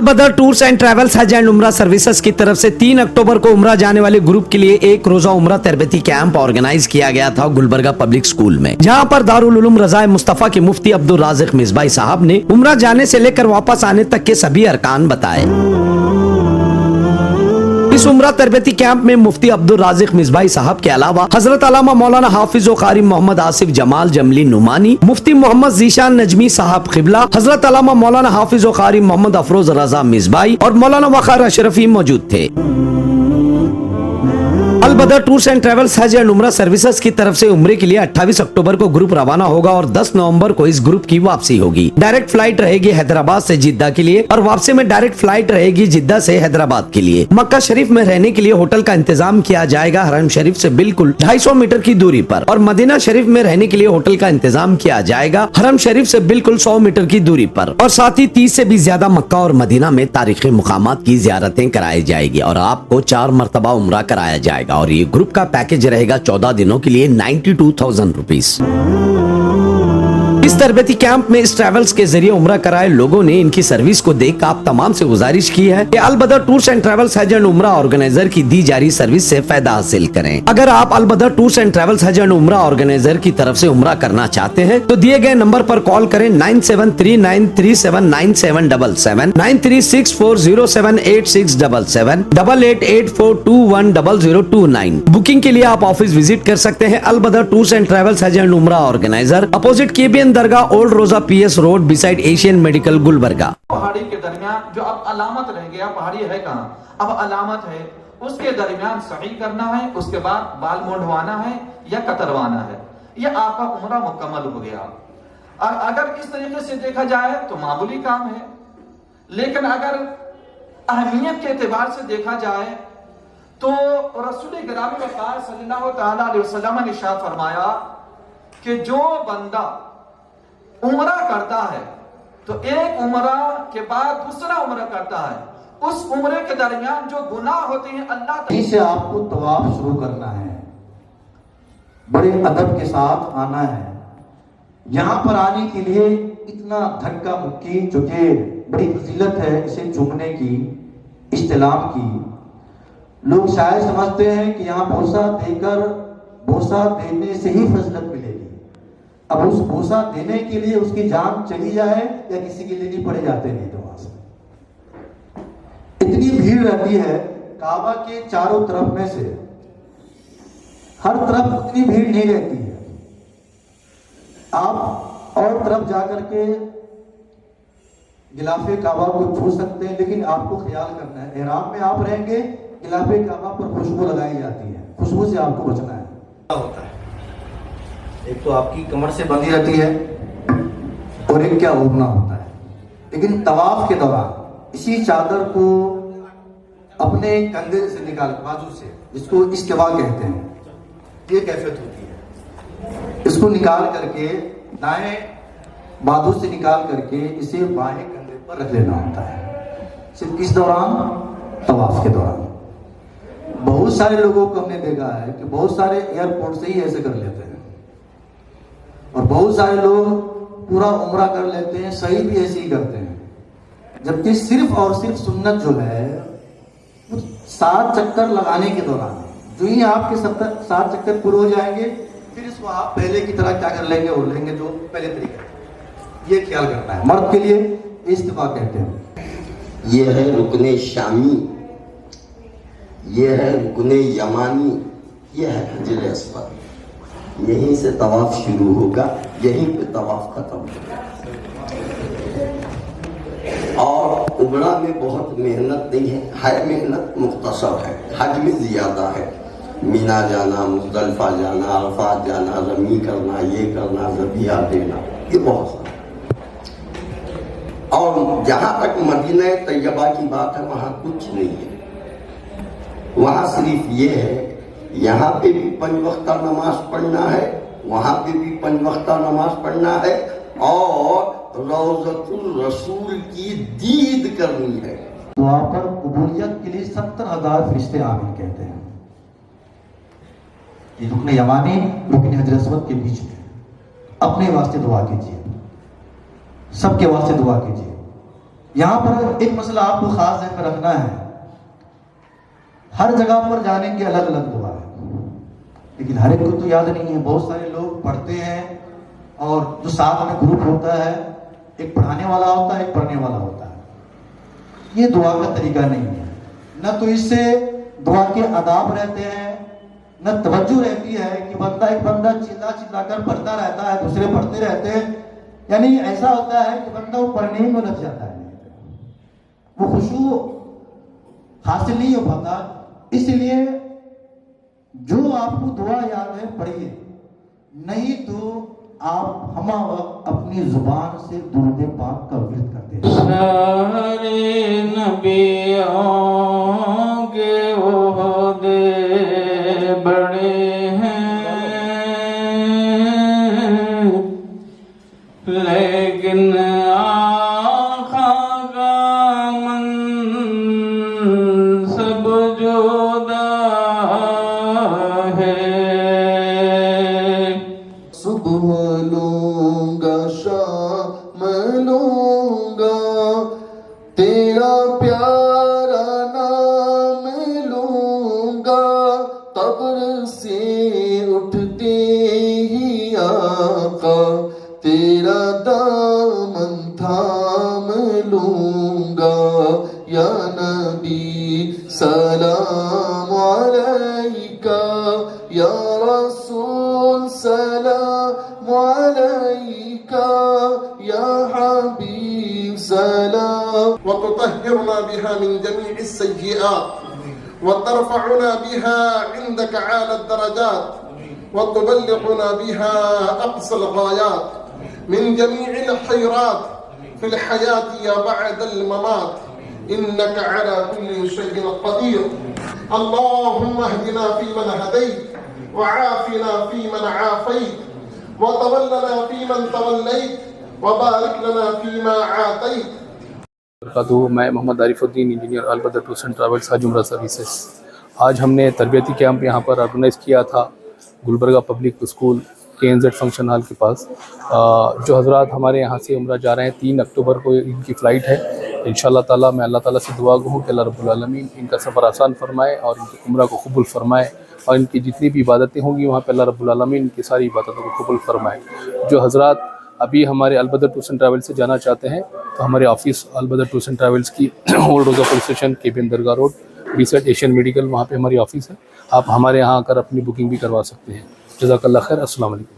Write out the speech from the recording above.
बदर tours and travels हज and उम्रा सर्विसेज की तरफ से 3 अक्टूबर को उम्रा जाने वाले ग्रुप के लिए एक रोजा उम्रा तरबती कैंप ऑर्गेनाइज किया गया था गुलबर्गा पब्लिक स्कूल में, जहां पर दारुल उलूम रज़ाए मुस्तफा के मुफ्ती अब्दुल राज़िक मिसबाई साहब ने उम्रा जाने से लेकर वापस आने तक के सभी अरकान बताए। इस उम्रा तरबती कैंप में मुफ्ती अब्दुल राज़िक मिसबाई साहब के अलावा हजरत अल्लामा मौलाना हाफिज व कारी मोहम्मद आसिफ जमाल जमली नुमानी, मुफ्ती मोहम्मद जीशान नजमी साहब क़िबला, हजरत अल्लामा मौलाना हाफिज व कारी मोहम्मद अफरोज रजा मिसबाई और मौलाना वक़ार अशरफी मौजूद थे। अल बदर टूर्स एंड ट्रैवल्स हज एंड उम्रा सर्विसेज की तरफ से उम्रे के लिए 28 अक्टूबर को ग्रुप रवाना होगा और 10 नवंबर को इस ग्रुप की वापसी होगी। डायरेक्ट फ्लाइट रहेगी हैदराबाद से जिद्दा के लिए और वापसी में डायरेक्ट फ्लाइट रहेगी जिद्दा से हैदराबाद के लिए। मक्का शरीफ में रहने के लिए होटल का इंतजाम किया जाएगा हरम शरीफ से बिल्कुल 250 मीटर की दूरी पर, और मदीना शरीफ में रहने के लिए होटल का इंतजाम किया जाएगा हरम शरीफ से बिल्कुल 100 मीटर की दूरी पर, और साथ ही 30 से भी ज्यादा मक्का और मदीना में तारीखी मुकामात की जियारतें कराई जाएगी और आपको 4 मरतबा उम्रा कराया जाएगा। और ये ग्रुप का पैकेज रहेगा 14 दिनों के लिए 92,000 रुपीस। इस तरबती कैंप में इस ट्रैवल्स के जरिए उम्रा कराए लोगों ने इनकी सर्विस को देख आप तमाम से गुजारिश की है कि अल बदर टूर्स एंड ट्रैवल्स हज एंड उम्रा ऑर्गेनाइजर की दी जा रही सर्विस से फायदा हासिल करें। अगर आप अल बदर टूर्स एंड ट्रैवल्स हज एंड उम्रा ऑर्गेनाइजर की तरफ से उम्रा करना चाहते हैं तो दिए गए नंबर पर कॉल करें 9739379777, 9364078677, 8884210029। बुकिंग के लिए आप ऑफिस विजिट कर सकते हैं। अल बदर टूर्स एंड ट्रैवल्स हज एंड उम्रा ऑर्गेनाइजर, अपोजिट केबीएन दरगाह, ओल्ड रोजा PS road, beside Asian medical, Gulbarga. पहाड़ी के दरमियान जो अब अलामत रह गया, पहाड़ी है कहाँ, अब अलामत है, उसके दरमियान सही करना है, उसके बाद बाल मुंडवाना है या कतरवाना है, ये आपका उम्रा मुकम्मल हो गया। अगर इस तरीके से देखा जाए तो मामूली काम है, लेकिन अगर अहमियत के एतबार से देखा जाए तो रसूल गिरामी वक़ार सल्लल्लाहु तआला अलैहि वसल्लम ने इरशाद फरमाया कि जो बंदा उम्रा करता है तो एक उम्रा के बाद दूसरा उम्रा करता है, उस उम्रे के दरमियान जो गुनाह होते हैं अल्लाह से आपको तवाफ शुरू करना है, बड़े अदब के साथ आना है। यहाँ पर आने के लिए इतना धक्का मुक्की, चूंकि बड़ी फजीलत है इसे चूमने की, इस्तिलाम की। लोग शायद समझते हैं कि यहाँ बोसा देकर, बोसा देने से ही फजीलत मिलेगी। अब उस बोसा देने के लिए उसकी जान चली जाए या किसी की लेनी पड़े जाते नहीं तो वहां से इतनी भीड़ रहती है काबा के चारों तरफ में से, हर तरफ उतनी भीड़ नहीं रहती है। आप और तरफ जाकर के गिलाफे काबा को छू सकते हैं, लेकिन आपको ख्याल करना है इहराम में आप रहेंगे, गिलाफे काबा पर खुशबू लगाई जाती है, खुशबू से आपको बचना है। होता है एक तो आपकी कमर से बंधी रहती है और एक क्या ओढ़ना होता है, लेकिन तवाफ के दौरान इसी चादर को अपने कंधे से निकाल, बाजू से, जिसको इस्तिवा कहते हैं, ये कैफियत होती है, इसको निकाल करके दाएं बाजू से निकाल करके इसे बाएं कंधे पर रख लेना होता है। सिर्फ किस दौरान? तवाफ के दौरान। बहुत सारे लोगों को हमने देखा है कि बहुत सारे एयरपोर्ट से ही ऐसे कर लेते हैं, और बहुत सारे लोग पूरा उम्रा कर लेते हैं, सही भी ऐसे ही करते हैं, जबकि सिर्फ और सिर्फ सुन्नत जो है 7 चक्कर लगाने के दौरान, जो ही आपके 7 चक्कर पूरे हो जाएंगे फिर इसको आप पहले की तरह क्या कर लेंगे, और लेंगे जो पहले तरीका, ये ख्याल करना है। मर्द के लिए इस्तिवा कहते हैं। ये है रुकने शामी, ये है रुकने यमानी, ये है हजर अस्वद। यहीं से तवाफ शुरू होगा, यहीं पे तवाफ खत्म होगा। और उम्रा में बहुत मेहनत नहीं है मेहनत मुख्तसर है, हज में ज्यादा है। मीना जाना, मुज़दलिफा जाना, अरफात जाना, रमी करना, ये करना, ज़बिया देना, ये बहुत सारा। और जहाँ तक मदीना तैयबा की बात है वहाँ कुछ नहीं है, वहाँ सिर्फ ये है, यहाँ पे भी 5 वक्ता नमाज पढ़ना है, वहाँ पे भी 5 वक्ता नमाज पढ़ना है, और रौज़तुल रसूल की दीद करनी है। दुआ पर कबूलियत के लिए 70,000 फरिश्ते आमीन कहते हैं। ये रुकन यमानी रुकन हजर अस्वद के बीच में अपने वास्ते दुआ कीजिए, सबके वास्ते दुआ कीजिए। यहाँ पर एक मसला आपको खास ध्यान में रखना है, हर जगह पर जाने की अलग अलग दुआ है, लेकिन हर एक को तो याद नहीं है। बहुत सारे लोग पढ़ते हैं और जो साथ में ग्रुप होता है, एक पढ़ाने वाला होता है, एक पढ़ने वाला होता है। ये दुआ का तरीका नहीं है। न तो इससे दुआ के आदाब रहते हैं, न तवज्जो रहती है कि एक बंदा चिल्ला चिल्ला कर पढ़ता रहता है, दूसरे पढ़ते रहते हैं, यानी ऐसा होता है कि बंदा वो पढ़ने में लग जाता है, वो खुशू हासिल नहीं हो पाता। इसलिए जो आपको दुआ याद है पढ़िए, नहीं तो आप हम अपनी जुबान से दुरूद पाक का विर्द करते हैं। सारे नबियों के ओहदे बड़े हैं, लेकिन आका का सब जुदा है। सुबह लूंगा शाम लूंगा, तेरा प्यारा नाम लूंगा, कब्र से उठते ही आका तेरा दामन थाम लूंगा। या नबी सलाम अलैका, या रसूल सलाम अलैका, या हबीब सलाम। وتطهرنا بها من جميع السيئات وترفعنا بها عندك أعلى الدرجات وتبلغنا بها أقصى الغايات من جميع الخيرات في الحياة بعد الممات، إنك على كل شيء قدير. اللهم اهدنا فيمن هديت، وعافنا فيمن عافيت، وتولنا فيمن توليت، وبارك لنا فيما عاطيت. मैं Mohammad Arifuddin, engineer Albadar tours and travels हज उम्रा सर्विसेज। आज हमने तरबियती कैंप यहाँ पर ऑर्गेनाइज़ किया था Gulbarga public school KNZ function hall के पास। जो हजरात हमारे यहाँ से उम्रा जा रहे हैं, 3 अक्टूबर को इनकी फ़्लाइट है। इंशाअल्लाह ताला मैं अल्लाह ताला से दुआ गो हूँ कि अल्लाह रब्बुल आलमीन इनका सफ़र आसान फरमाए और इनकी उम्रा को कबूल फरमाए, और इनकी जितनी भी इबादतें होंगी वहाँ पे अल्लाह रब्बुल आलमीन इनकी सारी इबादतों को कबूल फरमाए। जो हजरात अभी हमारे अलबदर टूर्स एंड ट्रैवल्स से जाना चाहते हैं तो हमारे office Albadr tours and travels की ओल्ड रोज़ा पुलिस स्टेशन KBN दरगाह रोड B-साइड एशियन मेडिकल, वहाँ पे हमारी ऑफिस है। आप हमारे यहाँ आकर अपनी बुकिंग भी करवा सकते हैं। जज़ाकल्लाह खैर। अस्सलाम वालेकुम।